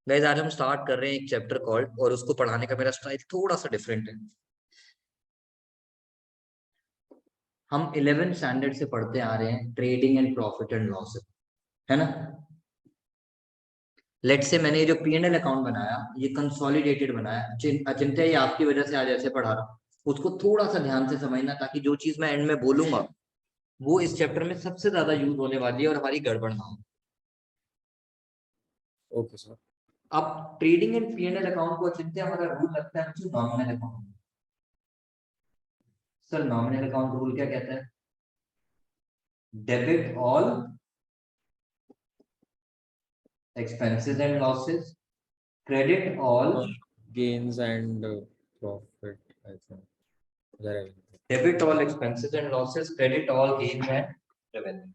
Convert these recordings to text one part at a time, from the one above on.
Guys आज हम start कर रहे हैं एक चैप्टर कॉल्ड, और उसको पढ़ाने का मेरा स्टाइल थोड़ा सा डिफरेंट है। हम 11th स्टैंडर्ड से पढ़ते आ रहे हैं trading and profit and loss, है ना। लेट से मैंने ये जो P&L अकाउंट बनाया, ये कंसोलिडेटेड बनाया। अचिंत्य, ये आपकी वजह से आज ऐसे पढ़ा रहा हूँ, उसको थोड़ा सा ध्यान से समझना, ताकि जो चीज मैं एंड में बोलूंगा वो इस चैप्टर में सबसे ज्यादा यूज होने वाली है और हमारी गड़बड़ ना हो। Okay sir. अब ट्रेडिंग एंड P&L अकाउंट को अचिंत्य हमारा रूल लगता है मुझे nominal account. Sir nominal account rule क्या कहता है? Debit all expenses and losses, credit all gains and profit, I think. Revenue. debit all expenses and losses, credit all gains and revenue.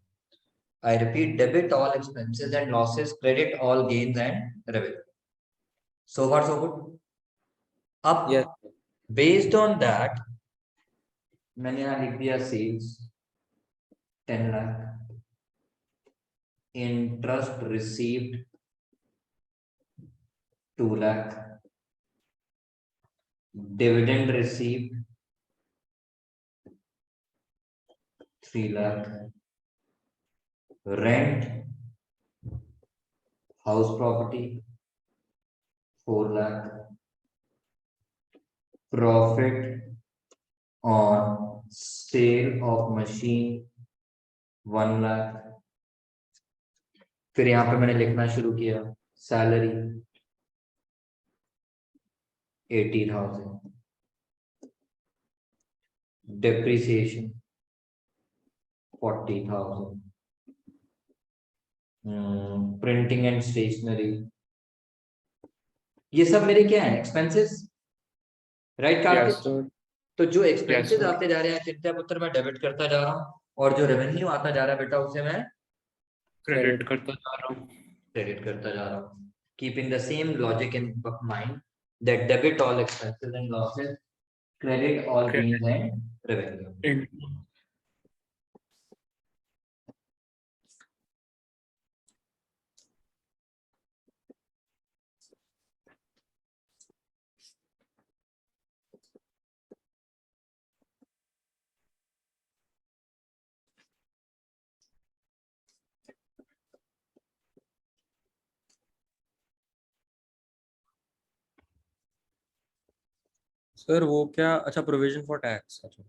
I repeat, debit all expenses and losses, credit all gains and revenue. So far so good. अब Yes. based on that मैंने यहाँ लिख दिया sales 10 lakh, interest received 2 lakh, dividend received 3 lakh, rent house property 4 lakh, profit on sale of machine 1 lakh. फिर यहां पे मैंने लिखना शुरू किया salary 80,000, depreciation 40,000, printing and stationery. ये सब मेरे क्या है? Expenses, right Karthik? तो जो एक्सपेंसेस आते जा रहे हैं चिंता पुत्र मैं डेबिट करता जा रहा हूँ, और जो रेवेन्यू आता जा रहा है बेटा उसे मैं क्रेडिट करता जा रहा हूँ। Keeping the same logic in mind, that debit all expenses and losses, credit all gains and revenue. Sir वो क्या, अच्छा प्रोविजन फॉर टैक्स, अच्छा।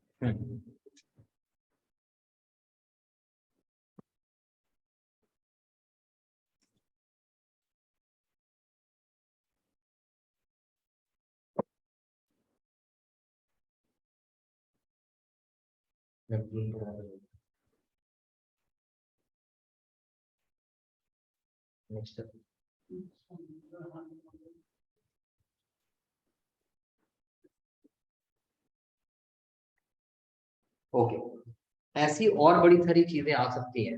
Next step. ओके, ऐसी और बड़ी सारी चीजें आ सकती हैं।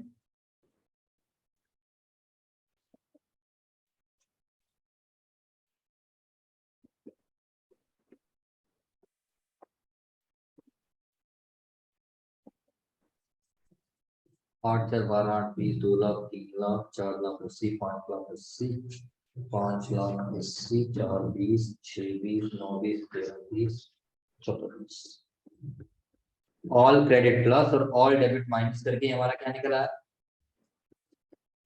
आठ 4 12 8 20 2 lakh 3 lakh 4 lakh 80 5 lakh 80 5 lakh 80 4 20 6 20 9 20 13 20 14 20। All credit plus और ऑल डेबिट माइनस करके हमारा क्या निकला है?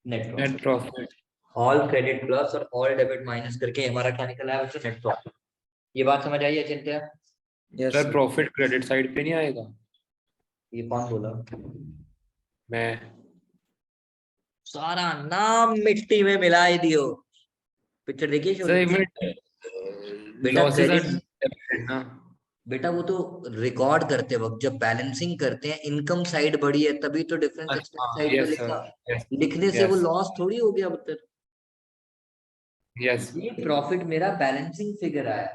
Net profit. All credit plus और ऑल डेबिट माइनस करके हमारा क्या निकला है बच्चों? Net profit. ये बात समझ आई है चिंत्या? सर प्रॉफिट क्रेडिट साइड पे नहीं आएगा? ये कौन बोला? मैं। सारा नाम मिट्टी में मिला दियो। पिक्चर देखिए सर एक मिनट, बेटा, लॉसेस क्रेडिट एंड ना बेटा वो तो रिकॉर्ड करते वक्त जब बैलेंसिंग करते हैं, इनकम साइड बढ़ी है तभी तो डिफरेंस एक्सपेंस साइड पे यस लिखा। सर, लिखने से वो लॉस थोड़ी हो गया पुत्र। यस ये प्रॉफिट मेरा बैलेंसिंग फिगर आया,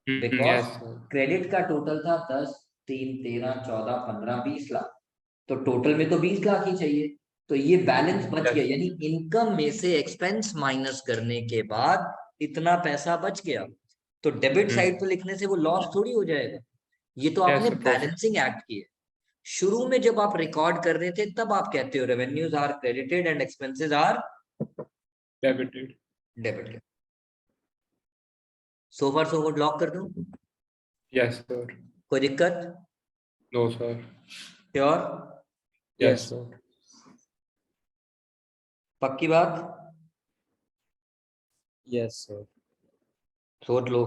बिकॉज यस क्रेडिट का टोटल था 10 3 13 14 15 20 लाख, तो टोटल में तो 20 लाख ही चाहिए। तो ये बैलेंस बच गया, यानी इनकम में से एक्सपेंस माइनस करने के बाद इतना पैसा बच गया। तो डेबिट साइड पे लिखने से वो लॉस थोड़ी हो जाएगा। ये तो आपने बैलेंसिंग एक्ट की है। शुरू में जब आप रिकॉर्ड कर रहे थे तब आप कहते हो revenues are credited and expenses are debited. Debited. So far so good, lock कर दूं? Yes, sir. कोई दिक्कत? No, sir. Sure? Yes, Yes. sir. पक्की बात? Yes, sir. सोच लो।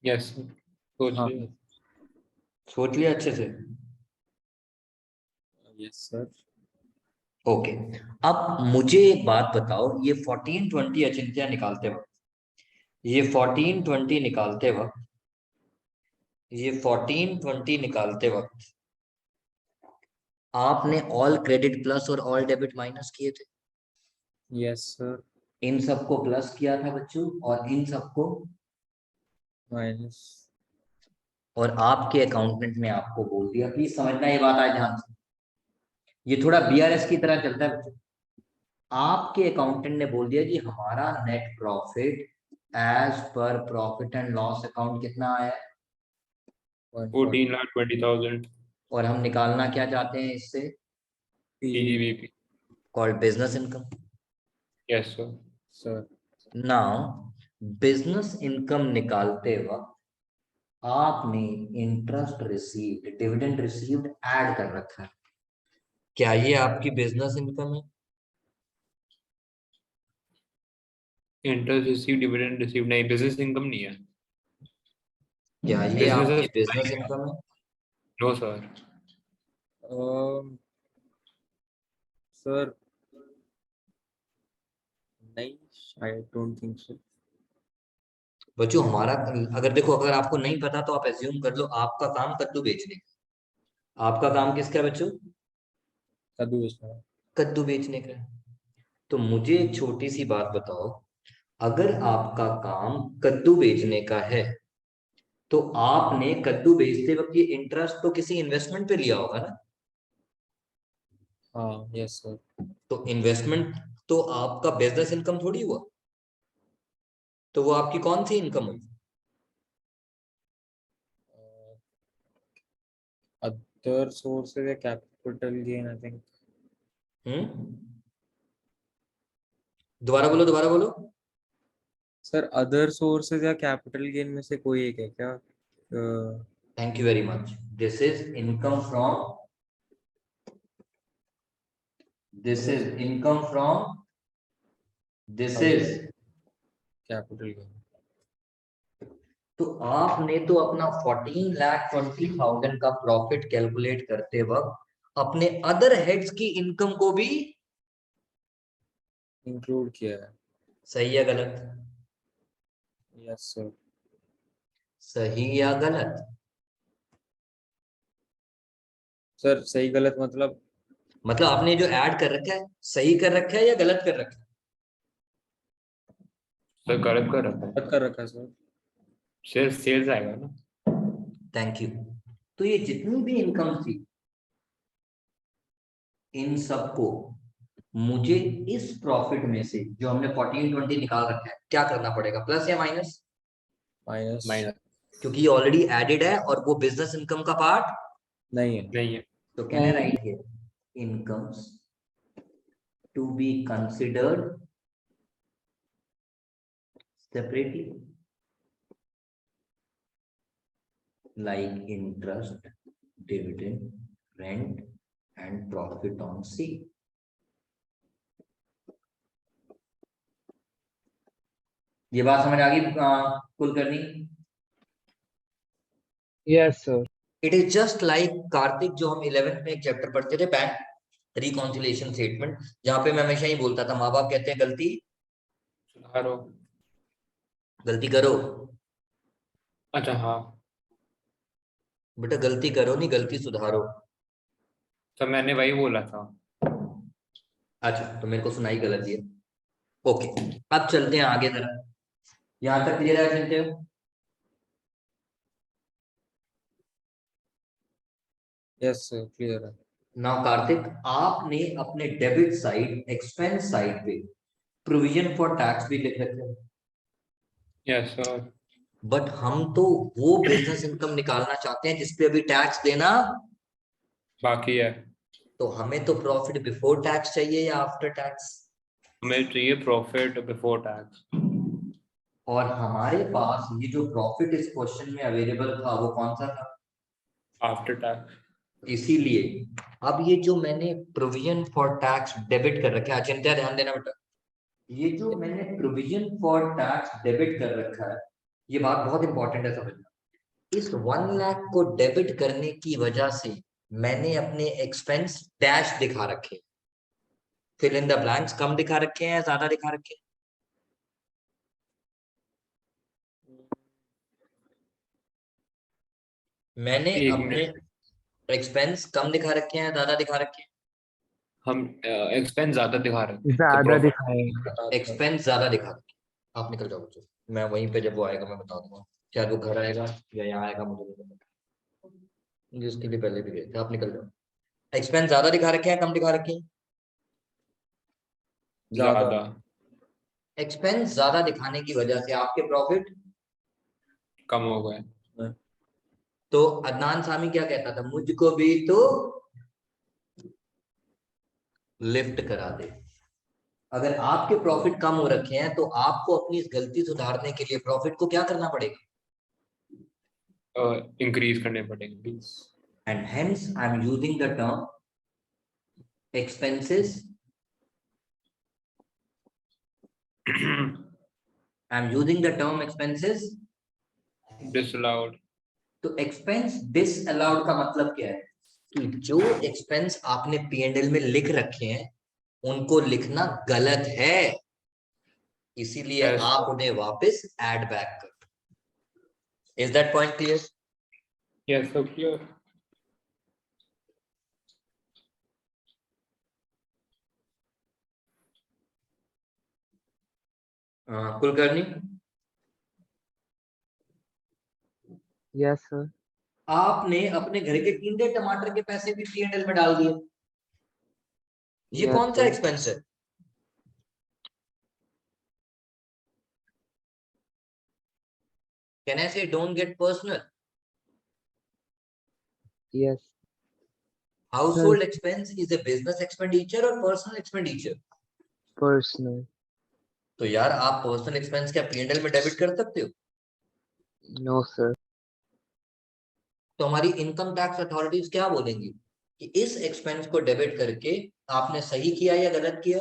Yes, sir. सोच हाँ, लिया। सोच लिया अच्छे से? yes, sir. ओके। अब मुझे एक बात बताओ, ये 1420 अचिंत्य निकालते वक्त, ये 1420 निकालते वक्त, ये 1420 निकालते वक्त आपने ऑल क्रेडिट प्लस और ऑल डेबिट माइनस किए थे? Yes, sir. इन सबको प्लस किया था बच्चों और इन सबको, Minus. और आपके अकाउंटेंट ने आपको बोल दिया, प्लीज समझना ये बात आज ध्यान से, ये थोड़ा बीआरएस की तरह चलता है बच्चों। आपके अकाउंटेंट ने बोल दिया कि हमारा net profit as per profit and loss account कितना आया है, 14,20,000 और हम निकालना क्या चाहते हैं इससे? PGBP. Called business income. Yes, sir. Sir. Now business income निकालते वक्त आपने interest received, dividend received add कर रखा है, क्या ये आपकी बिजनेस इनकम है? Interest received, dividend received. नहीं, business income नहीं है। क्या ये Business आपकी is- बिजनेस इनकम है? No, sir. Sir. नहीं, I don't think so. बच्चों हमारा, अगर देखो, अगर आपको नहीं पता तो आप एज्यूम कर लो आपका काम कद्दू बेचने का। आपका काम किसका है बच्चों? कद्दू बेचना है। कद्दू बेचने का है। तो मुझे एक छोटी सी बात बताओ, अगर आपका काम कद्दू बेचने का है तो आपने कद्दू बेचते वक्त ये इंटरेस्ट तो किसी इन्वेस्टमेंट पे लिया होगा ना? हाँ, yes, sir. तो इन्वेस्टमेंट तो आपका बिजनेस इनकम थोड़ी हुआ, तो वो आपकी कौन सी इनकम हुई? Other sources है capital gain, I think. दोबारा बोलो, दोबारा बोलो। Sir, other sources या capital gain में से कोई एक है क्या? Thank you very much. This is income from, this is income from, this is capital gain. तो आपने तो अपना 14,20,000 का प्रॉफिट कैलकुलेट करते वक्त अपने अदर हेड्स की इनकम को भी Include किया है। सही या गलत? Yes, sir. सही या गलत? Sir, सही गलत मतलब? मतलब आपने जो ऐड कर रखा है सही कर रखा है या गलत कर रखा है? Sir, गलत कर रखा है। गलत कर रखा है सर। Sales आएगा ना? Thank you. तो ये जितनी भी इनकम थी, इन सबको मुझे इस प्रॉफिट में से जो हमने 1420 निकाल रखा है क्या करना पड़ेगा, प्लस या माइनस? माइनस। माइनस। क्योंकि ये ऑलरेडी एडेड है और वो बिजनेस इनकम का पार्ट नहीं है। नहीं है। तो can I write here incomes to be considered separately like interest, dividend, rent and profit on sale. ये बात समझ आ गई Kulkarni? Yes, sir. It is just like Kartik, जो हम 11th में एक चैप्टर पढ़ते थे, बैंक रिकॉन्सिलिएशन स्टेटमेंट, जहां पे मैं हमेशा ही बोलता था माँ बाप कहते हैं गलती सुधारो। गलती करो, अच्छा, हाँ। बेटा गलती करो नहीं, गलती सुधारो। तो मैंने वही बोला था। अच्छा, तो मेरे को सुनाई गलत दिया। ओके, अब चलते हैं आगे जरा, यहां तक क्लियर है? चलते हो? यस सर, क्लियर है। नाउ कार्तिक, आपने अपने डेबिट साइड, एक्सपेंस साइड पे प्रोविजन फॉर टैक्स भी लिख रखे हैं, यस सर। बट हम तो वो बिजनेस इनकम निकालना चाहते हैं जिसपे अभी टैक्स देना बाकी है। तो हमें तो प्रॉफिट बिफोर टैक्स चाहिए या आफ्टर टैक्स? हमें चाहिए प्रॉफिट बिफोर टैक्स। और हमारे पास ये जो प्रॉफिट इस क्वेश्चन में अवेलेबल था वो कौन सा था? After tax. इसीलिए अब ये जो मैंने प्रोविजन फॉर टैक्स डेबिट कर रखा है, चिंता ध्यान देना बेटा, ये जो मैंने प्रोविजन फॉर टैक्स डेबिट कर रखा है, ये बात बहुत इंपॉर्टेंट है समझना। इस 1 लाख को डेबिट करने की वजह से मैंने अपने एक्सपेंस डैश दिखा रखे, फिल इन द ब्लैंक्स, कम दिखा रखे हैं या ज्यादा दिखा रखे हैं? मैंने एक अपने मिनट, एक्सपेंस कम दिखा रखे हैं या ज्यादा दिखा रखे हैं? हम एक्सपेंस ज्यादा दिखा रहे थे तो ज्यादा प्रॉफिट दिखाएंगे। एक्सपेंस ज्यादा दिखा रखे हैं। आप निकल जाओ बच्चों, मैं वहीं पे जब वो आएगा मैं बता दूंगा, शायद वो घर आएगा या यहाँ आएगा, मुझे नहीं पता, जिसके लिए पहले भी गए थे। आप निकल जाओ। एक्सपेंस ज्यादा दिखा रखे हैं कम दिखा रखे हैं? ज्यादा एक्सपेंस ज्यादा दिखाने की वजह से आपके प्रॉफिट, कम हो गए। तो अदनान सामी क्या कहता था, मुझको भी तो लिफ्ट करा दे। अगर आपके प्रॉफिट कम हो रखे हैं तो आपको अपनी इस गलती सुधारने के लिए प्रॉफिट को क्या करना पड़ेगा? इंक्रीज करने पड़ेंगे please. And hence I am using the term expenses, I am using the term expenses. Disallowed. तो एक्सपेंस डिसअलाउड का मतलब क्या है कि जो एक्सपेंस आपने P&L में लिख रखे हैं उनको लिखना गलत है, इसीलिए यस आप उन्हें वापस ऐड बैक कर। Is that point clear? Yes so clear. Kulkarni, yes sir. आपने अपने घर के कीमती टमाटर के पैसे भी P&L में डाल दिए, ये यस कौन सा सर। एक्सपेंस है? कैन आई से don't get personal? Yes sir. Household expense is a business expenditure और पर्सनल एक्सपेंडिचर। पर्सनल। तो यार आप पर्सनल एक्सपेंस क्या P&L में डेबिट कर सकते हो? No sir. तो हमारी इनकम टैक्स अथॉरिटीज क्या बोलेंगी कि इस एक्सपेंस को डेबिट करके आपने सही किया या गलत किया?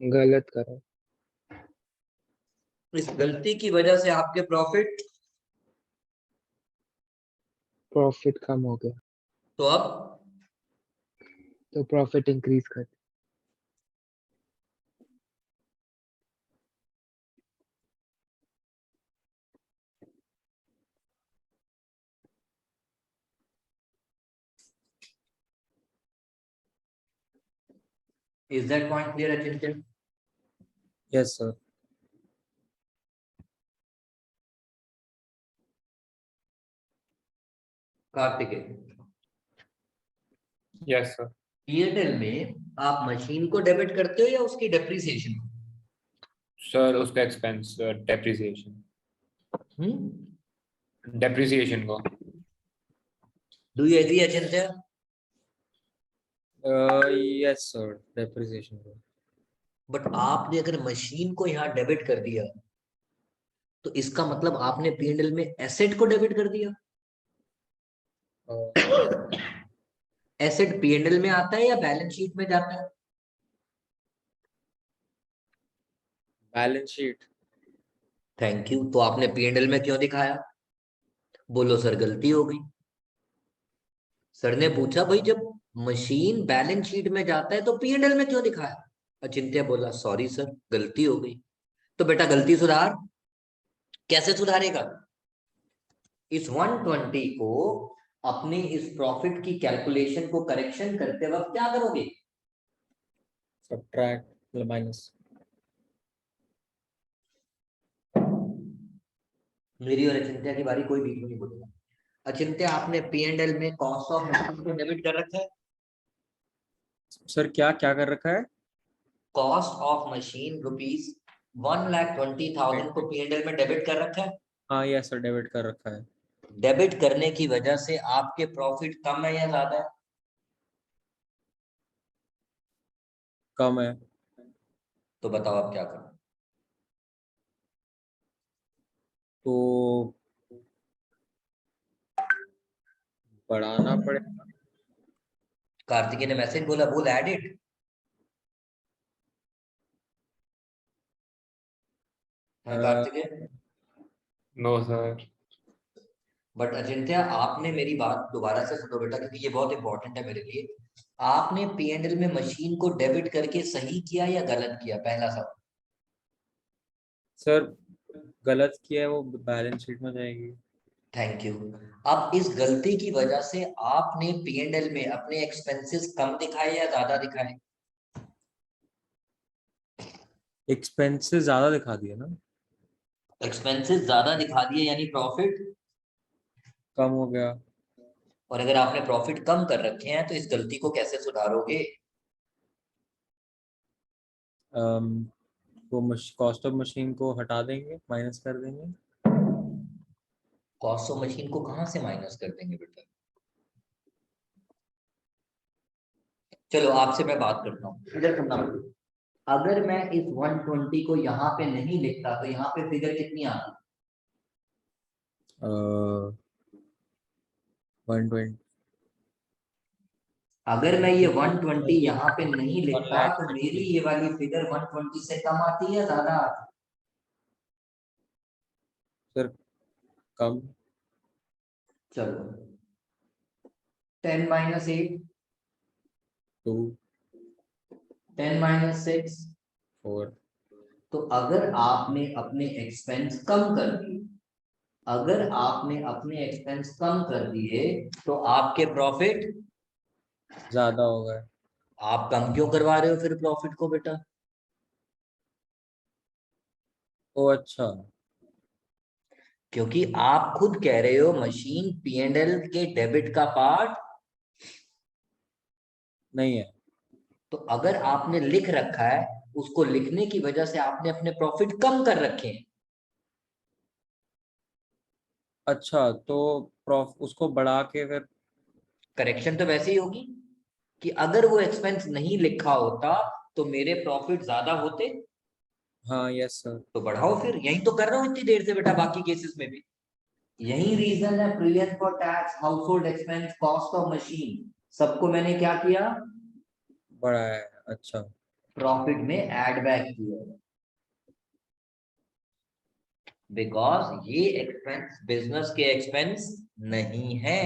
गलत करा। इस गलती की वजह से आपके प्रॉफिट, प्रॉफिट कम हो गया तो अब तो प्रॉफिट इंक्रीज कर। Is that point clear Achintya? Yes sir. Kartikeya, yes sir. P&L में आप मशीन को डेबिट करते हो या उसकी डेप्रिसिएशन? सर उसका एक्सपेंस डेप्रिसिएशन। डेप्रिसिएशन को। Do you agree Achintya? Yes sir, depreciation को। बट आपने अगर मशीन को यहाँ डेबिट कर दिया तो इसका मतलब आपने P&L में एसेट को डेबिट कर दिया। एसेट P&L में आता है या बैलेंस शीट में जाता है? Balance sheet. Thank you. तो आपने P&L में क्यों दिखाया? बोलो सर गलती हो गई। सर ने पूछा भाई जब मशीन बैलेंस शीट में जाता है तो P&L में क्यों दिखाया? अचिंत्य बोला सॉरी सर गलती हो गई। तो बेटा गलती सुधार। कैसे सुधारेगा? इस 120 को अपने इस प्रॉफिट की कैलकुलेशन को करेक्शन करते वक्त क्या करोगे? सब्ट्रैक्ट मतलब माइनस। मेरी और अचिंत्य की बारी, कोई बीच में नहीं बोलेगा। अचिंत्य आपने P&L में कॉस्ट ऑफ मशीन को डेबिट कर रखा है? सर क्या क्या कर रखा है? कॉस्ट ऑफ मशीन ₹1,20,000 को P&L में डेबिट कर रखा है। हाँ यस सर, डेबिट कर रखा है। डेबिट करने की वजह से आपके प्रॉफिट कम है या ज्यादा है? कम है। तो बताओ आप क्या करो? तो बढ़ाना पड़ेगा। कार्तिकेय ने मैसेज बोला, बोल ऐड इट। है Kartikeya? No sir. But Ajintya, आपने मेरी बात दोबारा से सुनो बेटा, क्योंकि ये बहुत इंपॉर्टेंट है मेरे लिए। आपने P&L में मशीन को डेबिट करके सही किया या गलत किया, पहला सवाल। सर गलत किया है, वो बैलेंस शीट में जाएगी। Thank you. अब इस गलती की वजह से आपने P&L में अपने एक्सपेंसेस कम दिखाए या ज्यादा दिखाए? एक्सपेंसेस ज्यादा दिखा दिया ना। एक्सपेंसेस ज्यादा दिखा दिए, यानी प्रॉफिट कम हो गया। और अगर आपने प्रॉफिट कम कर रखे हैं तो इस गलती को कैसे सुधारोगे? तो कॉस्ट ऑफ मशीन को हटा देंगे, माइनस कर देंगे। कॉस्ट ऑफ मशीन को कहां से माइनस कर देंगे बेटा? चलो आपसे मैं बात करता हूँ, इधर सुनना बेटा। अगर मैं इस 120 को यहाँ पे नहीं लिखता तो यहाँ पे फिगर कितनी आती? 120। अगर मैं ये 120 यहाँ पे नहीं 1 लिखता लाख तो मेरी ये वाली फिगर 120 से कम आती है, ज्यादा आती? सर कम। चलो 10 माइनस 8, 2 10 माइनस 6। 4। तो अगर आपने अपने एक्सपेंस कम कर दिए, अगर आपने अपने एक्सपेंस कम कर दिए तो आपके प्रॉफिट ज्यादा हो गया। आप कम क्यों करवा रहे हो फिर प्रॉफिट को बेटा? ओ अच्छा। क्योंकि आप खुद कह रहे हो मशीन P&L के डेबिट का पार्ट नहीं है। तो अगर आपने लिख रखा है, उसको लिखने की वजह से आपने अपने प्रॉफिट कम कर रखे हैं। अच्छा तो उसको बढ़ा के फिर। करेक्शन तो वैसे ही होगी कि अगर वो एक्सपेंस नहीं लिखा होता तो मेरे प्रॉफिट ज्यादा होते, हाँ यस सर। तो बढ़ाओ फिर। यही तो कर रहा हूं इतनी देर से बेटा, बाकी केसेस में भी यही रीजन है। Previous for tax, house hold expense, cost of machine, सबको मैंने क्या किया? बड़ा है। अच्छा। प्रॉफिट में ऐड बैक किया, बिकॉज ये एक्सपेंस बिजनेस के एक्सपेंस नहीं है।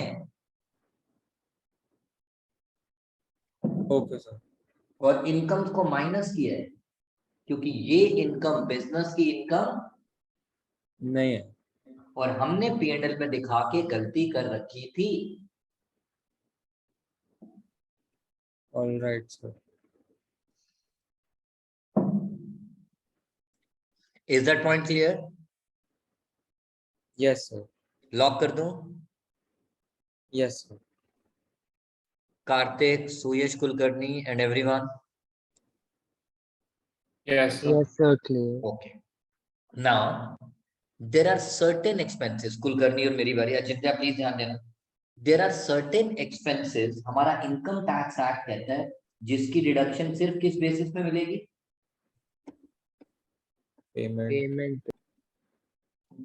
Okay sir. और इनकम को माइनस किया है, क्योंकि ये इनकम बिजनेस की इनकम, नहीं है। और हमने P&L में दिखा के गलती कर रखी थी। All right sir. Is that point clear? Yes sir. Lock कर दूं? Yes sir. Kartik, Suyash Kulkarni and everyone? Yes, sir. Yes, sir, clear. Okay. Now there are certain expenses, Kulkarni और मेरी बारी, अचिंत्य प्लीज ध्यान देना। देयर आर सर्टेन एक्सपेंसेस, हमारा इनकम टैक्स एक्ट कहता है, जिसकी डिडक्शन सिर्फ किस बेसिस पे मिलेगी? पेमेंट। Payment.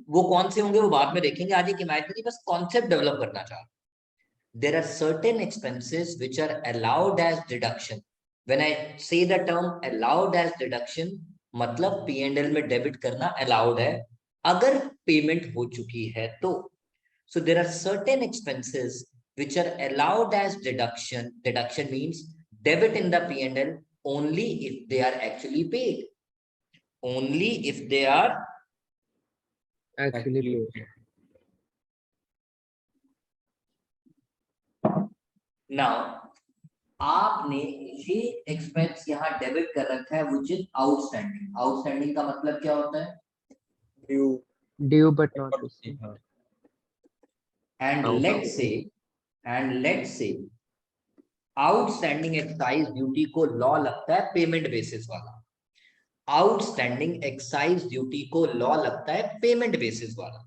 वो कौन से होंगे वो बाद में देखेंगे, आज एक इमेजिनरी बस कॉन्सेप्ट डेवलप करना चाह रहा हूं। There are certain expenses which are allowed as deduction. When I say the term allowed as deduction, मतलब P&L में डेबिट करना अलाउड है अगर पेमेंट हो चुकी है तो। So there are certain expenses which are allowed as deduction. Deduction means debit in the P&L only if they are actually paid. Only if they are. Actually paid. Now आपने ये expense यहाँ debit कर रखा है which is outstanding. Outstanding का मतलब क्या होता है? Due. Due but not received. हाँ। And let's say outstanding excise duty को लॉ लगता है पेमेंट बेसिस वाला। आउटस्टैंडिंग एक्साइज ड्यूटी को लॉ लगता है पेमेंट बेसिस वाला।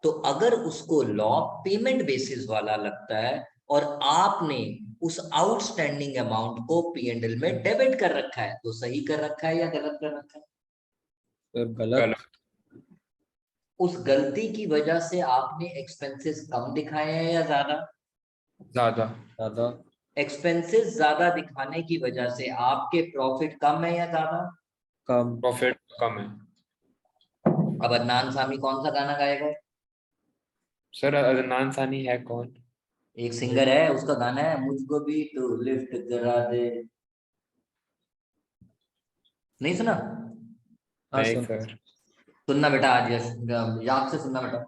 तो अगर उसको लॉ पेमेंट बेसिस वाला लगता है और आपने उस आउटस्टैंडिंग अमाउंट को P&L में डेबिट कर रखा है, तो सही कर रखा है या गलत कर रखा है? सर गलत। उस गलती की वजह से आपने एक्सपेंसेस कम दिखाए हैं या ज्यादा? ज्यादा। ज्यादा। एक्सपेंसेस ज्यादा दिखाने की वजह से आपके प्रॉफिट कम है या ज्यादा? कम। प्रॉफिट कम है। अब अदनान सामी कौन सा गाना गाएगा? सर अदनान सानी है कौन? एक सिंगर है, उसका गाना है मुझको भी तो लिफ्ट करा दे। नहीं सुना? हाँ नहीं सुन। सर। सुनना बेटा, आज याद से सुनना बेटा।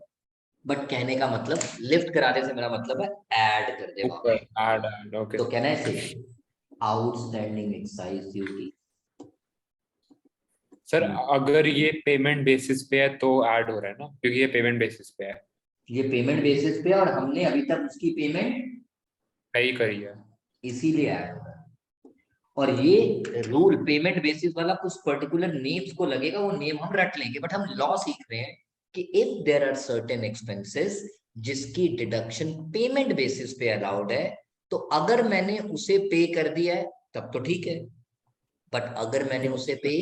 बट कहने का मतलब लिफ्ट कराने से मेरा मतलब है ऐड कर दे वहां ऊपर पे। Add okay. तो कहना है से आउटस्टैंडिंग एक्साइज ड्यूटी। सर अगर ये पेमेंट बेसिस पे है तो ऐड हो रहा है ना, क्योंकि ये पेमेंट बेसिस पे है। ये पेमेंट बेसिस पे है और हमने अभी तक उसकी पेमेंट नहीं करी है। इसीलिए ऐड हो रहा है। और ये रूल पेमेंट बेसिस वाला कुछ पर्टिकुलर नेम्स को लगेगा, वो नेम हम रट लेंगे, बट हम लॉ सीख रहे हैं कि if there are certain expenses जिसकी डिडक्शन पेमेंट बेसिस पे अलाउड है, तो अगर मैंने उसे पे कर दिया है तब तो ठीक है, बट अगर मैंने उसे पे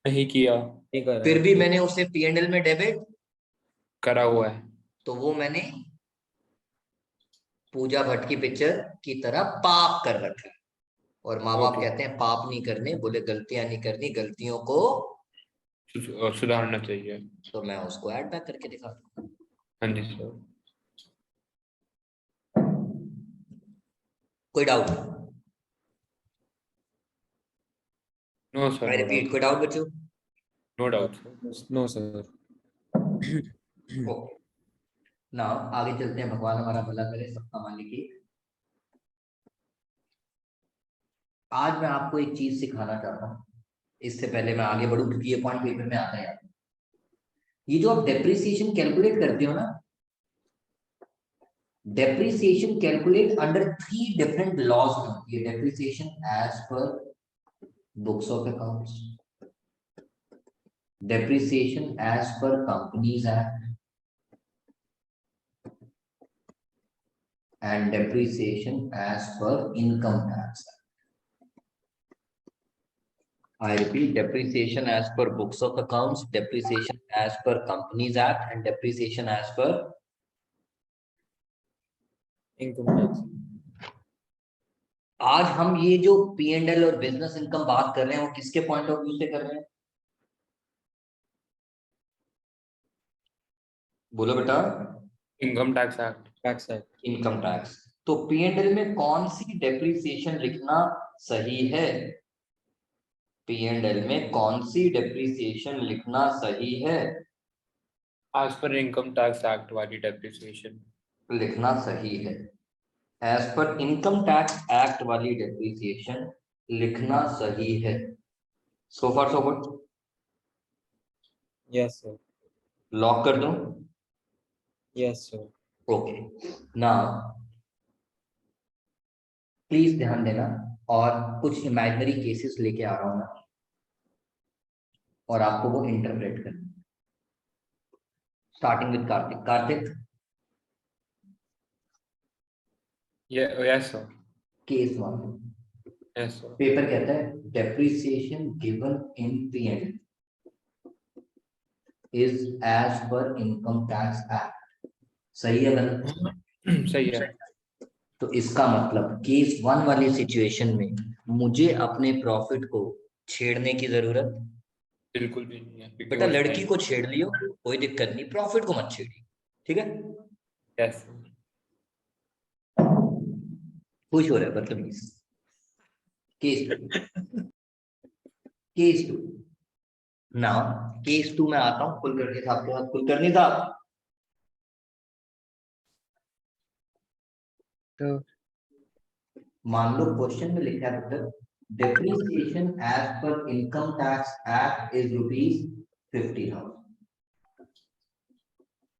नहीं किया। नहीं कर रहा फिर है भी तो मैंने उसे P&L में डेबिट, करा हुआ है। तो वो मैंने पूजा भट्ट की पिक्चर की तरह पाप कर रखा है। और माँ बाप ओके। कहते हैं पाप नहीं करने, बोले गलतियां नहीं करनी, गलतियों को सुधारना चाहिए। तो मैं उसको ऐड बैक करके दिखाता हूँ। हाँ जी सर। कोई doubt? No sir, I no repeat, doubt. कोई डाउट बच्चों? No doubt sir. No sir. Okay, ना आगे चलते हैं, भगवान हमारा भला करे, सबका मालिक ही। आज मैं आपको एक चीज सिखाना चाहता हूँ, इससे पहले मैं आगे बढ़ूं, क्योंकि ये पॉइंट पेपर में आता है। ये जो आप डेप्रिसिएशन कैलकुलेट करते हो ना, depreciation calculate under 3 different laws में होती है। Depreciation as per books of accounts, depreciation as per Companies Act, and depreciation as per Income Tax Act. I repeat, depreciation as per Books of Accounts, depreciation as per Companies Act, and depreciation as per income tax. आज हम ये जो P&L और business income बात कर रहे हैं, वो किसके पॉइंट ऑफ व्यू से कर रहे हैं? बोलो बेटा। Income tax act. Tax act. Income tax. तो P&L में कौन सी डेप्रिसिएशन लिखना सही है? P&L में कौन सी डेप्रिसिएशन लिखना सही है? As per income tax act वाली डेप्रिसिएशन लिखना सही है। As per income tax act वाली डेप्रिसिएशन लिखना सही है। So far so good. Yes sir. Lock कर दूं? Yes sir. Okay, now please ध्यान देना, और कुछ इमेजिनरी केसेस लेके आ रहा हूं मैं, और आपको वो इंटरप्रेट करना। Starting with Kartik. Kartik, yes sir. Case 1। Yes sir. Paper कहता है depreciation given in P&L is as per income tax act. सही है गलत? सही है। तो इसका मतलब केस 1 वाली सिचुएशन में मुझे अपने प्रॉफिट को छेड़ने की जरूरत? बिल्कुल भी नहीं है, क्योंकि बेटा वो लड़की टाइम। को छेड़ लियो, कोई दिक्कत नहीं, प्रॉफिट को मत छेड़िए, ठीक है? यस। खुश हो रहा है बदतमीज। केस 2। केस 2 ना, केस 2 में आता हूं कुलकर्णी साहब के साथ। कुलकर्णी साहब, तो मान लो क्वेश्चन में लिखा है बेटा depreciation as per income tax act is ₹50,000।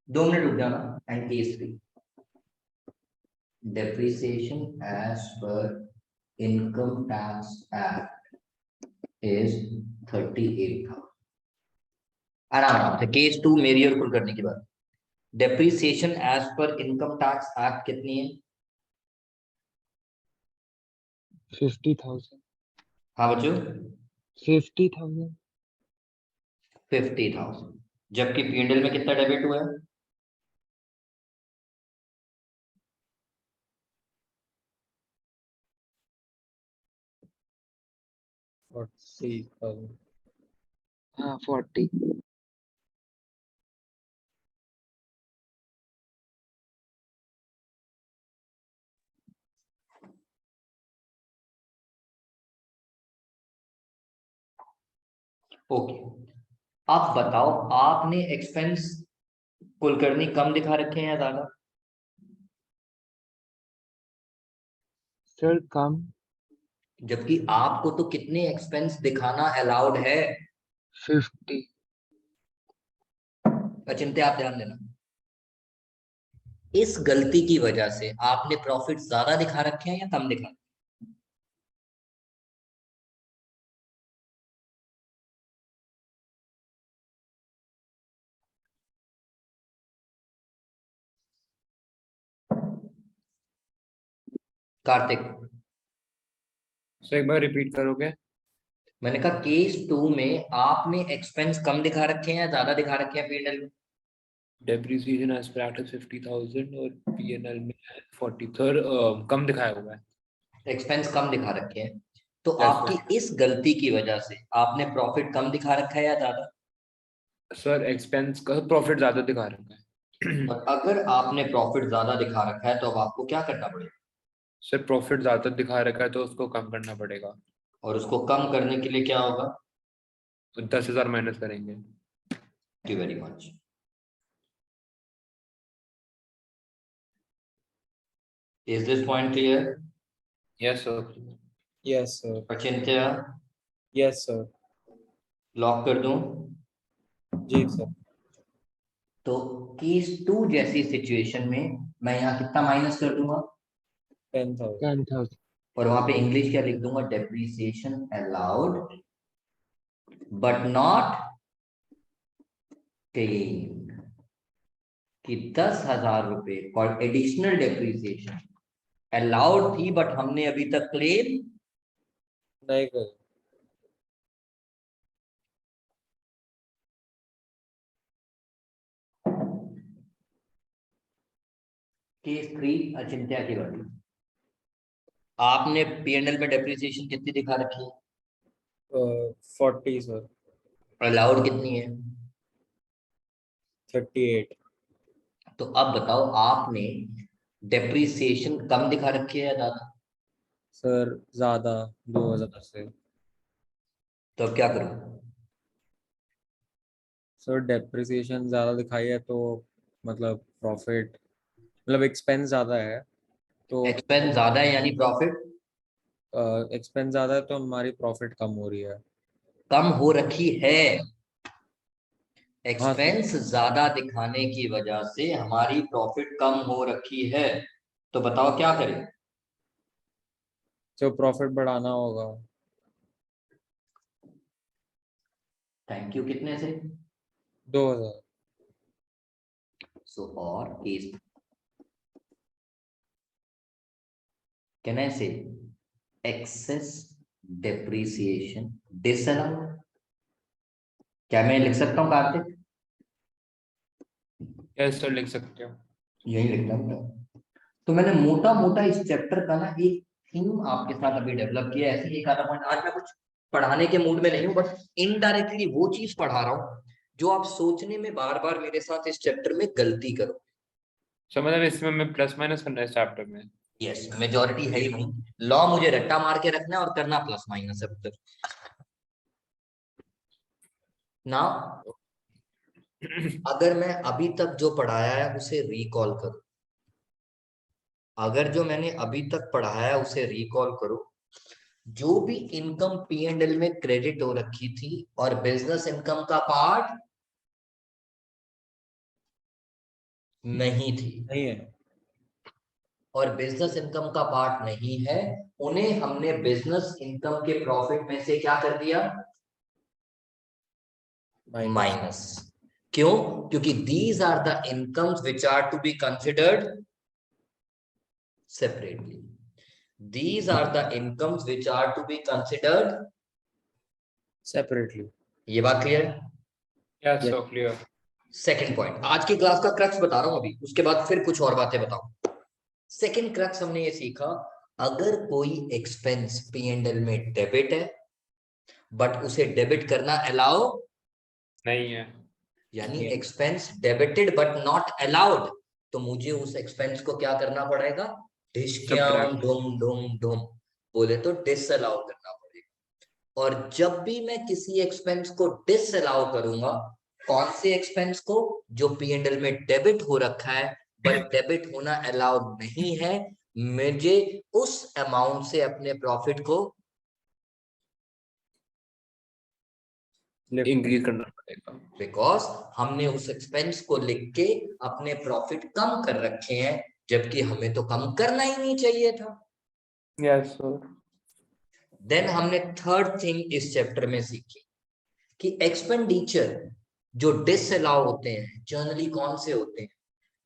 2 minute रुक जाना। And case 3, depreciation as per income tax act is 38,000। आराम आराम से। केस 2 मेरी और कुलकर्णी की बात। Depreciation as per income tax act कितनी है? 50,000। हाँ बच्चों, 50,000। 50,000। जबकि P&L में कितना डेबिट हुआ है? हाँ 40। ओके, अब बताओ आपने एक्सपेंस कुलकर्णी कम दिखा रखे हैं या ज्यादा? सर कम। जबकि आपको तो कितने एक्सपेंस दिखाना अलाउड है? 50। अचिंत्य आप ध्यान देना, इस गलती की वजह से आपने प्रॉफिट ज्यादा दिखा रखे हैं या कम दिखा? कार्तिक, सो एक बार रिपीट करोगे? मैंने कहा केस 2 में आपने एक्सपेंस कम दिखा रखे हैं या ज्यादा दिखा रखे हैं P&L में? डेप्रिसिएशन एज पर एट 50,000 और पीएनएल में 40 सर कम दिखाया हुआ है। एक्सपेंस कम दिखा रखे हैं, तो Yes, आपकी इस गलती की वजह से आपने प्रॉफिट कम दिखा रखा है या ज्यादा? सर एक्सपेंस का प्रॉफिट ज्यादा दिखा रखा है। और अगर आपने प्रॉफिट ज्यादा दिखा रखा है तो अब आपको क्या करना पड़ेगा? सर प्रॉफिट ज्यादा दिखा रखा है तो उसको कम करना पड़ेगा। और उसको कम करने के लिए क्या होगा? तो 10,000 माइनस करेंगे। Thank you very much. Is this point clear? Yes sir. Yes sir. Achintya, yes sir. Lock कर दूं? जी सर। तो केस 2 जैसी सिचुएशन में मैं यहाँ कितना माइनस कर दूंगा? 10,000। 10,000। और वहां पे इंग्लिश क्या लिख दूंगा? Depreciation allowed but not claim, कि 10,000 रुपए और एडिशनल डेप्रिसिएशन अलाउड थी बट हमने अभी तक क्लेम नहीं कर। केस 3 अचिंत्य की बारी। आपने P&L में डेप्रिसिएशन कितनी दिखा रखी है? 40 सर। अलाउड कितनी है? 38। तो अब बताओ आपने डेप्रिसिएशन कम दिखा रखी है या ज्यादा? सर ज्यादा 2,000 से। तो अब क्या करूं? सर डेप्रिसिएशन ज्यादा दिखाई है तो मतलब प्रॉफिट मतलब एक्सपेंस ज्यादा है तो एक्सपेंस ज्यादा है यानी प्रॉफिट एक्सपेंस ज्यादा है तो हमारी प्रॉफिट कम हो रही है। कम हो रखी है। हाँ तो एक्सपेंस ज्यादा दिखाने की वजह से हमारी प्रॉफिट कम हो रखी है, तो बताओ क्या करें? जो प्रॉफिट बढ़ाना होगा। थैंक यू, कितने से? 2,000। सो और केस कैन आई से एक्सेस डेप्रिसिएशन डिसअलाउड? क्या मैं लिख सकता हूँ कार्तिक? यस सर लिख सकते हो। यही लिखना है। तो मैंने मोटा मोटा इस चैप्टर का ना एक थीम आपके साथ अभी डेवलप किया है। ऐसे एक आधा पॉइंट, आज मैं कुछ पढ़ाने के मूड में नहीं हूँ बट इनडायरेक्टली वो चीज पढ़ा रहा हूँ जो आप सोचने में बार बार मेरे साथ इस चैप्टर में गलती करो। सर मतलब इसमें मैं प्लस माइनस करना है इस चैप्टर में? यस, मेजोरिटी है ही नहीं। लॉ मुझे रट्टा मार के रखना है और करना प्लस माइनस है पुत्र। ना अगर मैं अभी तक जो पढ़ाया है उसे रिकॉल करूं, अगर जो मैंने अभी तक पढ़ाया है उसे रिकॉल करो, जो भी इनकम P&L में क्रेडिट हो रखी थी और बिजनेस इनकम का पार्ट नहीं थी नहीं है। और बिजनेस इनकम का पार्ट नहीं है, उन्हें हमने बिजनेस इनकम के प्रॉफिट में से क्या कर दिया? माइनस। माइनस। क्यों? क्योंकि these are the incomes which are to be considered separately. These are the incomes which are to be considered separately. ये बात क्लियर है? Yes Yes. Sir clear. Second point, आज की क्लास का क्रक्स बता रहा हूं अभी, उसके बाद फिर कुछ और बातें बताऊं। सेकंड क्रक्स हमने ये सीखा, अगर कोई एक्सपेंस P&L में डेबिट है बट उसे डेबिट करना अलाउ नहीं है। यानी expense debited but not allowed, तो मुझे उस एक्सपेंस को क्या करना पड़ेगा? डिस्काउंट डूम डूम डूम बोले तो डिसअलाउ करना पड़ेगा। और जब भी मैं किसी एक्सपेंस को डिसअलाउ करूंगा, कौन से एक्सपेंस को? जो P&L में डेबिट हो रखा है बट डेबिट होना अलाउड नहीं है, मुझे उस अमाउंट से अपने प्रॉफिट को इंक्रीज करना पड़ेगा। बिकॉज हमने उस एक्सपेंस को लिख के अपने प्रॉफिट कम कर रखे हैं, जबकि हमें तो कम करना ही नहीं चाहिए था। Yes sir. देन हमने थर्ड थिंग इस चैप्टर में सीखी कि एक्सपेंडिचर जो डिसअलाउ होते हैं जनरली कौन से होते हैं?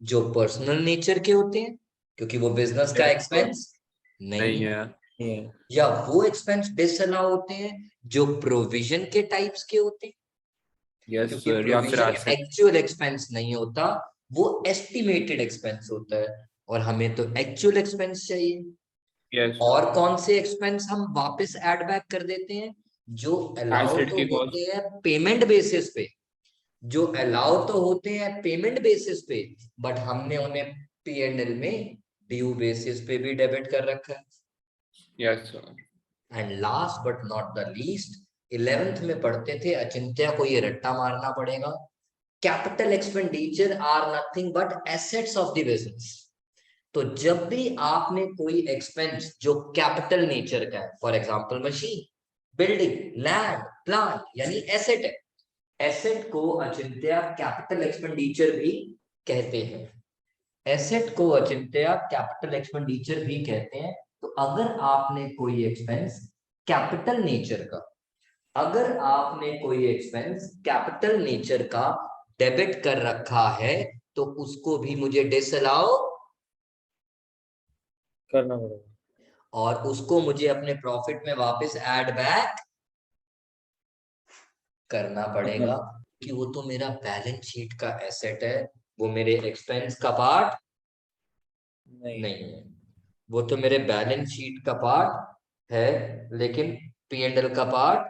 जो पर्सनल नेचर के होते हैं, क्योंकि वो बिजनेस का एक्सपेंस नहीं है। है। या वो एक्सपेंस डिसअलाउ होते हैं जो प्रोविजन के टाइप्स के होते हैं, यस क्योंकि सर, या फिर प्रोविजन asset। एक्चुअल एक्सपेंस नहीं होता, वो एस्टिमेटेड एक्सपेंस होता है, और हमें तो एक्चुअल एक्सपेंस चाहिए। यस और कौन से एक्सपेंस हम वापस ऐड बैक कर देते हैं? जो अलाउ Asset तो की होते हैं पेमेंट बेसिस पे, जो अलाउ तो होते हैं पेमेंट बेसिस पे, बट हमने उन्हें P&L में ड्यू बेसिस पे भी डेबिट कर रखा है। Yes sir. And last but not the least, 11th में पढ़ते थे, अचिंत्य को ये रट्टा मारना पड़ेगा, capital expenditure are nothing but assets of the business. तो जब भी आपने कोई एक्सपेंस जो कैपिटल नेचर का है, for example machine, building, land, plant, यानी एसेट है, एसेट को अचिंत्य कैपिटल एक्सपेंडिचर भी कहते हैं। एसेट को अचिंत्य कैपिटल एक्सपेंडिचर भी कहते हैं। तो अगर आपने कोई एक्सपेंस कैपिटल नेचर का, अगर आपने कोई एक्सपेंस कैपिटल नेचर का डेबिट कर रखा है, तो उसको भी मुझे डिसअलाउ करना पड़ेगा। और उसको मुझे अपने प्रॉफिट में वापस ऐड बैक करना पड़ेगा, कि वो तो मेरा बैलेंस शीट का एसेट है, वो मेरे एक्सपेंस का पार्ट नहीं है। वो तो मेरे बैलेंस शीट का पार्ट है, लेकिन P&L का पार्ट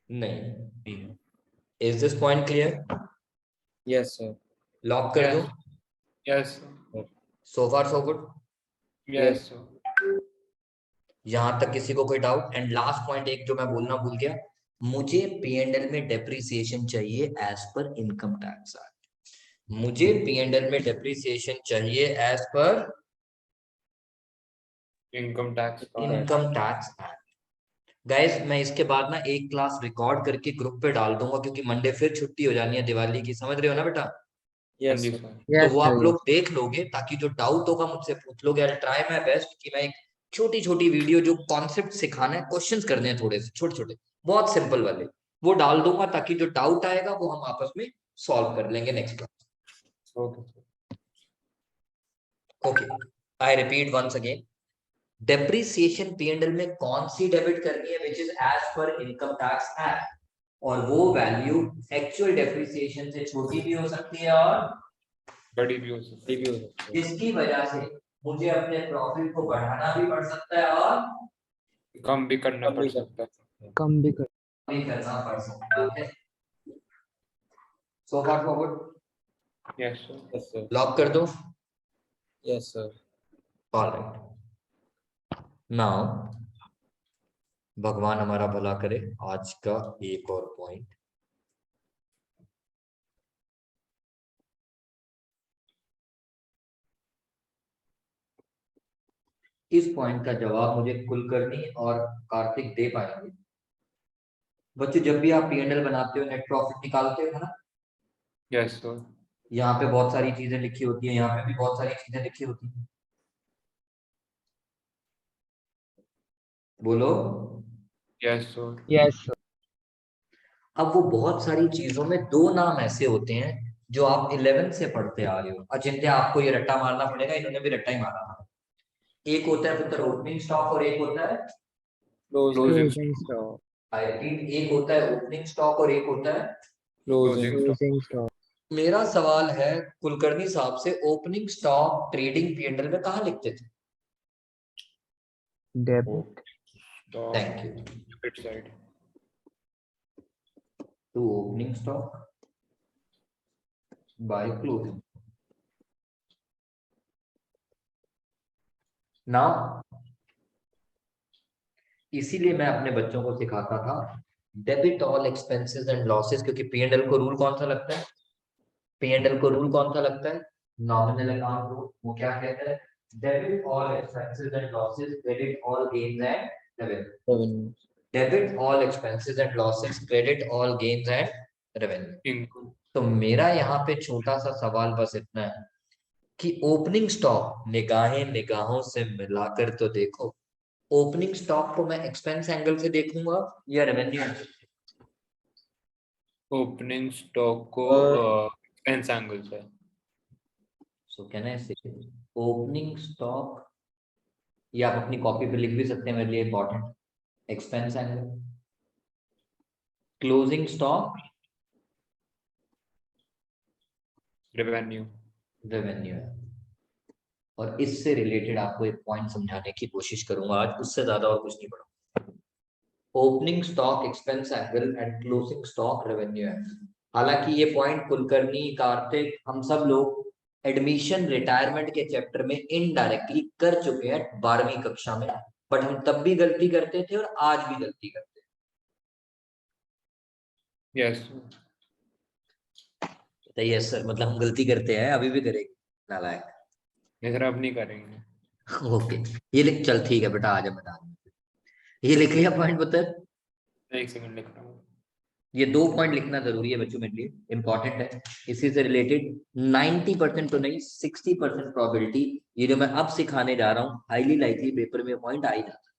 नहीं। Is this point clear? Yes sir. Lock कर दो। Yes so far so good. Yes sir. यहां तक किसी को कोई डाउट? एंड लास्ट पॉइंट एक जो मैं बोलना भूल गया, मुझे P&L में डेप्रिसिएशन चाहिए as per income tax act. मुझे P&L में डेप्रिसिएशन चाहिए as per income tax. Income tax act. Guys मैं इसके बाद ना एक क्लास रिकॉर्ड करके ग्रुप पे डाल दूंगा, क्योंकि मंडे फिर छुट्टी हो जानी है दिवाली की, समझ रहे हो ना बेटा? हाँ यस जी सर। सर। तो यस वो सर, आप लोग देख लोगे, ताकि जो डाउट होगा मुझसे पूछ लोगे। आई ट्राई माय बेस्ट कि मैं एक छोटी छोटी वीडियो जो कॉन्सेप्ट सिखाना है, क्वेश्चंस करने हैं थोड़े से छोटे छोटे, बहुत सिंपल वाले, वो डाल दूंगा, ताकि जो डाउट आएगा वो हम आपस में सॉल्व कर लेंगे next class. Okay sir. Okay, I repeat once again, depreciation P&L में कौन सी डेबिट करनी है, which is as per income tax act, और वो वैल्यू एक्चुअल डेप्रिसिएशन से छोटी भी हो सकती है और बड़ी भी हो सकती भी हो सकता है। जिसकी वजह से मुझे अपने प्रॉफिट को बढ़ाना भी पड़ सकता है और है, कम भी करना कम पड़ भी सकता है। कम भी कर। भी करना पड़ सकता है। So far so good. Yes sir. Yes sir. Lock कर दो। Yes sir. ऑलराइट, नाउ भगवान हमारा भला करे, आज का एक और पॉइंट, इस पॉइंट का जवाब मुझे कुलकर्णी और कार्तिक दे पाएंगे। बच्चों जब भी आप P&L बनाते हो, नेट प्रॉफिट निकालते हो ना, यस सर। यहाँ पे बहुत सारी चीजें लिखी होती है, यहाँ पे भी बहुत सारी चीजें लिखी होती है, बोलो। Yes sir. Yes sir. अब वो बहुत सारी चीजों में दो नाम ऐसे होते हैं जो आप 11 से पढ़ते आ रहे हो। अचिंत्य आपको ये रट्टा मारना पड़ेगा, इन्होंने भी रट्टा ही मारा था। एक होता है पुत्र ओपनिंग स्टॉक और एक होता है closing closing stock. I repeat, एक होता है ओपनिंग स्टॉक और एक होता है क्लोजिंग क्लोजिंग स्टॉक। मेरा सवाल है कुलकर्णी साहब से, ओपनिंग स्टॉक ट्रेडिंग P&L में कहाँ लिखते थे? Debit thank you. Debit side. To opening stock by closing. Now इसीलिए मैं अपने बच्चों को सिखाता था debit all expenses and losses, क्योंकि P&L को रूल कौन सा लगता है? P&L को रूल कौन सा लगता है? Nominal account rule. वो क्या कहता है? Debit all expenses and losses, credit all gains and revenue. revenue. Debit all expenses and losses, credit all gains and revenue. Income. तो मेरा यहाँ पे छोटा सा सवाल बस इतना है कि ओपनिंग स्टॉक निगाहें निगाहों से मिलाकर तो देखो, ओपनिंग स्टॉक को मैं एक्सपेंस एंगल से देखूंगा या रेवेन्यू एंगल से? ओपनिंग स्टॉक को एक्सपेंस एंगल से। सो कैन आई से ओपनिंग स्टॉक, या आप अपनी कॉपी पे लिख भी सकते हैं, मेरे लिए important, expense angle. Closing stock revenue. Revenue है। और इससे रिलेटेड आपको एक पॉइंट समझाने की कोशिश करूंगा आज, उससे ज्यादा और कुछ नहीं पढ़ूंगा। Opening stock expense angle and closing stock revenue angle. हालांकि ये पॉइंट कुलकर्णी, कार्तिक, हम सब लोग एडमिशन रिटायरमेंट के चैप्टर में इनडायरेक्टली कर चुके हैं 12वीं कक्षा में, बट हम तब भी गलती करते थे और आज भी गलती करते हैं। यस। तो यस सर, मतलब हम गलती करते हैं, अभी भी करेंगे नालायक। सर अब नहीं करेंगे। ओके, ये लिख, चल ठीक है बेटा, आ जा बता। ये लिख लिया पॉइंट बता। एक सेकंड लिख रहा हूँ। ये 2 पॉइंट लिखना जरूरी है बच्चों, मेरे लिए इंपॉर्टेंट है। इसी से रिलेटेड 90% तो नहीं, 60% प्रोबेबिलिटी ये जो मैं अब सिखाने जा रहा हूँ, हाईली लाइकली पेपर में पॉइंट आ ही जाता है।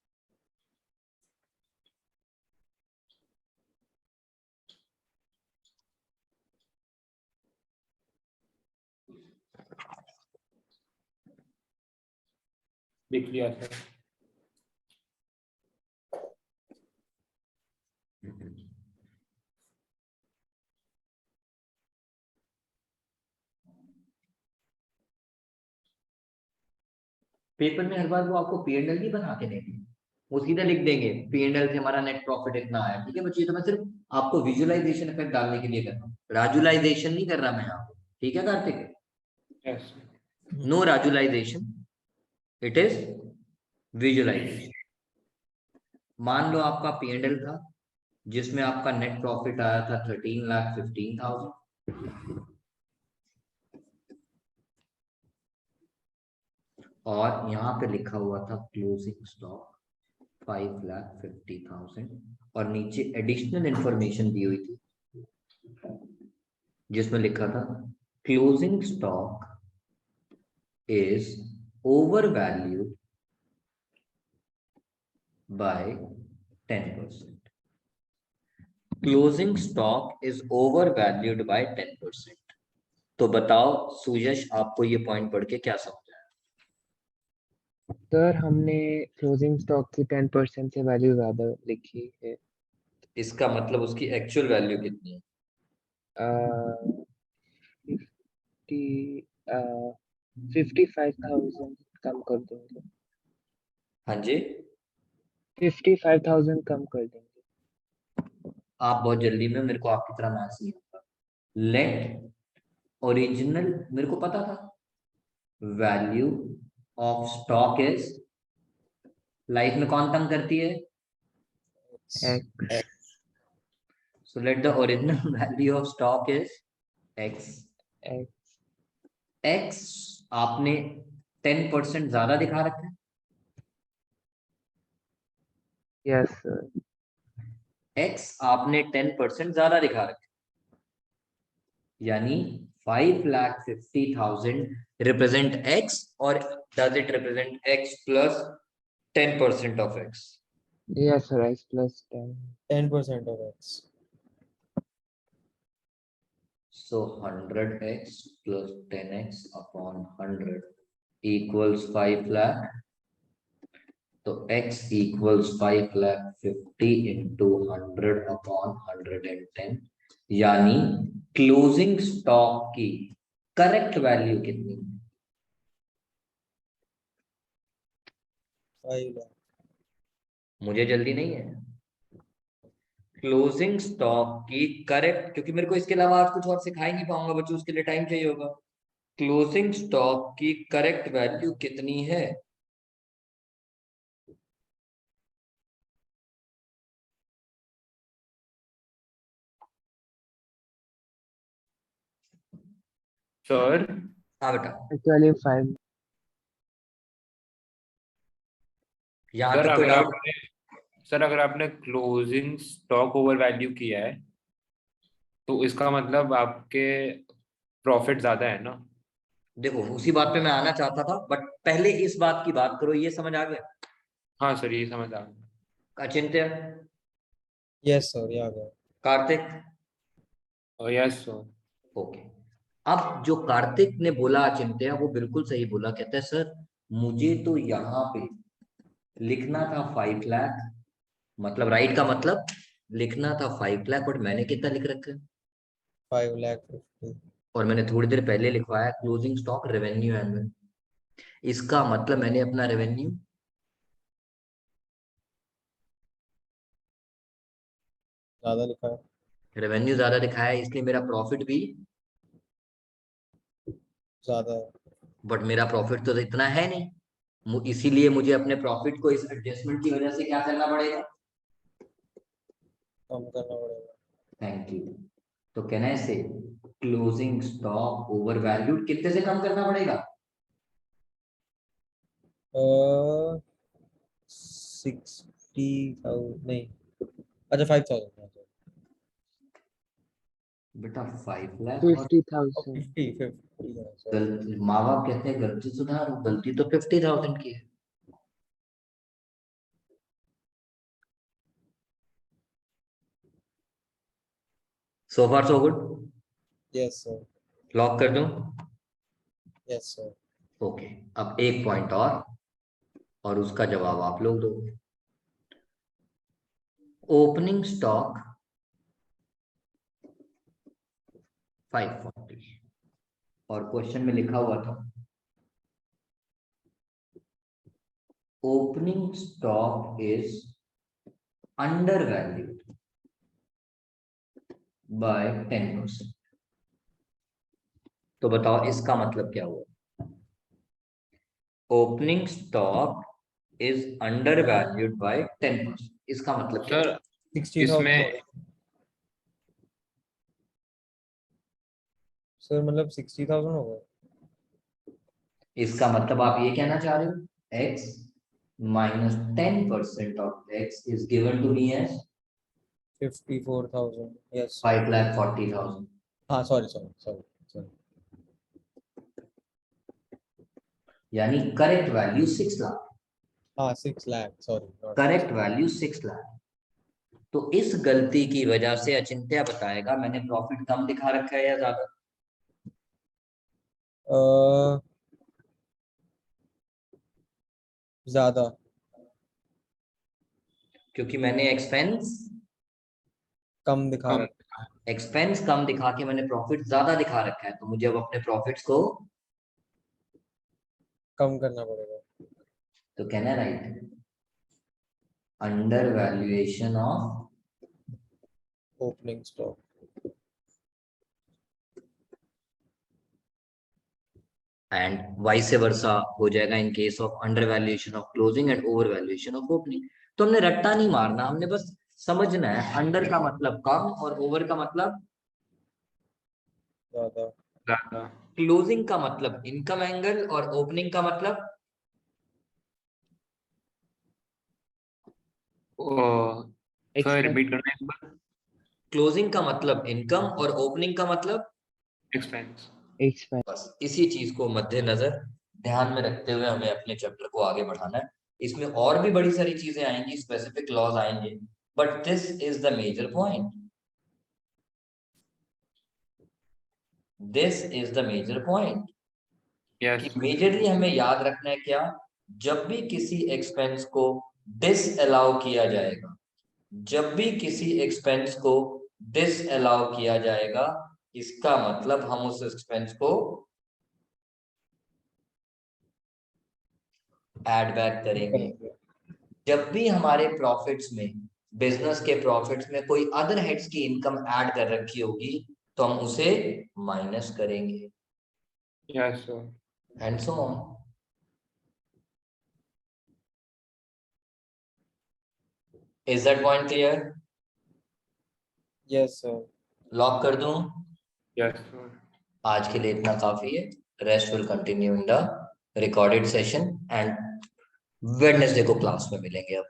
लिख लिया सर। पेपर में हर बार वो आपको P&L नहीं बना के देंगे, वो सीधा लिख देंगे P&L से हमारा नेट प्रॉफिट इतना आया। ठीक है बच्चे, तो मैं सिर्फ आपको विजुअलाइजेशन इफेक्ट डालने के लिए कर रहा हूँ, राजुलाइजेशन नहीं कर रहा मैं यहाँ पे। ठीक है Kartik? Yes. No regularisation, it is visualisation. मान लो आपका P&L था जिसमें आपका नेट प्रॉफिट आया था 13,15,000, और यहाँ पे लिखा हुआ था क्लोजिंग स्टॉक 5,50,000, और नीचे एडिशनल इंफॉर्मेशन दी हुई थी जिसमें लिखा था closing stock is over valued bye 10%। Closing stock is over valued bye 10%। तो बताओ सुयश, आपको ये पॉइंट पढ़ के क्या समझा? सर हमने क्लोजिंग स्टॉक की 10% से वैल्यू ज्यादा लिखी है। इसका मतलब उसकी एक्चुअल वैल्यू कितनी है? 55,000 कम कर देंगे। हाँ जी, 55,000 कम कर देंगे। आप बहुत जल्दी में, मेरे को आपकी तरह मैथ्स नहीं आता। लेट ओरिजिनल, मेरे को पता था value of stock is, life में कौन तंग करती है? X so let the original value of stock is x। X x आपने 10% ज्यादा दिखा रखा है, यस सर। x आपने 10% ज्यादा दिखा रखा है, यानी 5,50,000 रिप्रेजेंट x, और does it represent x plus 10% of x? Yes sir, X plus 10। 10% of X. So 100x plus 10x upon 100 equals 5 lakh. तो x equals 5,50,000 into 100 upon 110, यानी क्लोजिंग स्टॉक की करेक्ट वैल्यू कितनी है? 5 लाख। मुझे जल्दी नहीं है। क्लोजिंग स्टॉक की करेक्ट, क्योंकि मेरे को इसके अलावा आज कुछ और सिखा ही नहीं पाऊंगा बच्चों, उसके लिए टाइम चाहिए होगा। क्लोजिंग स्टॉक की करेक्ट वैल्यू कितनी है? सर हाँ बेटा, Actually 5. यहाँ सर तक कोई अगर डाउट? आपने सर अगर आपने क्लोजिंग स्टॉक ओवर वैल्यू किया है तो इसका मतलब आपके प्रॉफिट ज्यादा है ना। देखो उसी बात पे मैं आना चाहता था, बट पहले इस बात की बात करो, ये समझ आ गया? हाँ सर ये समझ आ गया। अचिंत्य, यस सर, ये आ गया। Kartik, yes sir. ओके। अब जो कार्तिक ने बोला अचिंत्य, वो बिल्कुल सही बोला। कहते हैं सर मुझे तो यहाँ पे लिखना था 5 लाख, मतलब राइट का मतलब लिखना था 5 लाख, बट मैंने कितना लिख रखा है? 5,50,000। और मैंने थोड़ी देर पहले लिखवाया क्लोजिंग स्टॉक रेवेन्यू एनुअल। इसका मतलब मैंने अपना रेवेन्यू ज्यादा लिखा है। ज्यादा दिखाया है, इसलिए मेरा प्रॉफिट भी, ज्यादा है। बट मेरा प्रॉफिट तो इतना है नहीं। इसीलिए मुझे अपने प्रॉफिट को इस एडजस्टमेंट की वजह से क्या करना पड़ेगा? कम करना पड़ेगा। Thank you. तो कैन आई से क्लोजिंग स्टॉक ओवर वैल्यूड कितने से कम करना पड़ेगा? 60,000 नहीं, अच्छा 5,000। बेटा 5 लाख और 50,000. 50 गलती, माँ बाप कहते हैं गलती सुधारो, गलती तो 50,000 की है। So far so good. Yes sir. Lock कर दूं? Yes sir. ओके। अब एक पॉइंट और उसका जवाब आप लोग दो। ओपनिंग स्टॉक 540 और क्वेश्चन में लिखा हुआ था opening stock is under valued bye 10%। तो बताओ इसका मतलब क्या हुआ? Opening stock is under valued bye 10%, इसका मतलब क्या सर हुआ? 60,000 इसमें होगा सर, मतलब 60,000 होगा। इसका मतलब आप ये कहना चाह रहे हो x minus 10% of x is given to me as 54,000, yes sir. 5,40,000। हाँ सॉरी सॉरी सॉरी सॉरी। यानी करेक्ट वैल्यू 6 लाख। हाँ 6 lakh, sorry. Correct value 6 lakh. तो इस गलती की वजह से अचिंत्य बताएगा मैंने प्रॉफिट कम दिखा रखा है या ज्यादा? ज्यादा। क्योंकि मैंने कम दिखा कम। रहा एक्सपेंस कम दिखा के मैंने प्रॉफिट ज्यादा दिखा रखा है, तो मुझे अब अपने प्रॉफिट्स को कम करना पड़ेगा। तो कहना right under valuation of opening stock. And vice versa हो जाएगा in case of under valuation of closing and over valuation of opening. तो हमने रट्टा नहीं मारना, हमने बस समझना है अंडर का मतलब कम और ओवर का मतलब ज्यादा। ज्यादा। क्लोजिंग का मतलब इनकम एंगल और ओपनिंग का मतलब सर एक्सपेंस। रिपीट करना एक बार। क्लोजिंग का मतलब इनकम और ओपनिंग का मतलब एक्सपेंस। Expense. बस इसी चीज को मद्देनजर ध्यान में रखते हुए हमें अपने चैप्टर को आगे बढ़ाना है। इसमें और भी बड़ी सारी चीजें आएंगी, स्पेसिफिक लॉज आएंगे, but this is the major point. This is the major point कि यस। मेजरली हमें याद रखना है क्या? जब भी किसी एक्सपेंस को डिसअलाउ किया जाएगा, जब भी किसी एक्सपेंस को डिसअलाउ किया जाएगा, इसका मतलब हम उस एक्सपेंस को ऐड बैक करेंगे। जब भी हमारे प्रॉफिट्स में, बिजनेस के प्रॉफिट्स में कोई अदर हेड्स की इनकम ऐड कर रखी होगी तो हम उसे माइनस करेंगे, yes sir. And so on. Is that point clear? Yes sir. Lock कर दूं? Yes sir. आज के लिए इतना काफी है। Rest will continue in the recorded session and Wednesday को क्लास में मिलेंगे अब।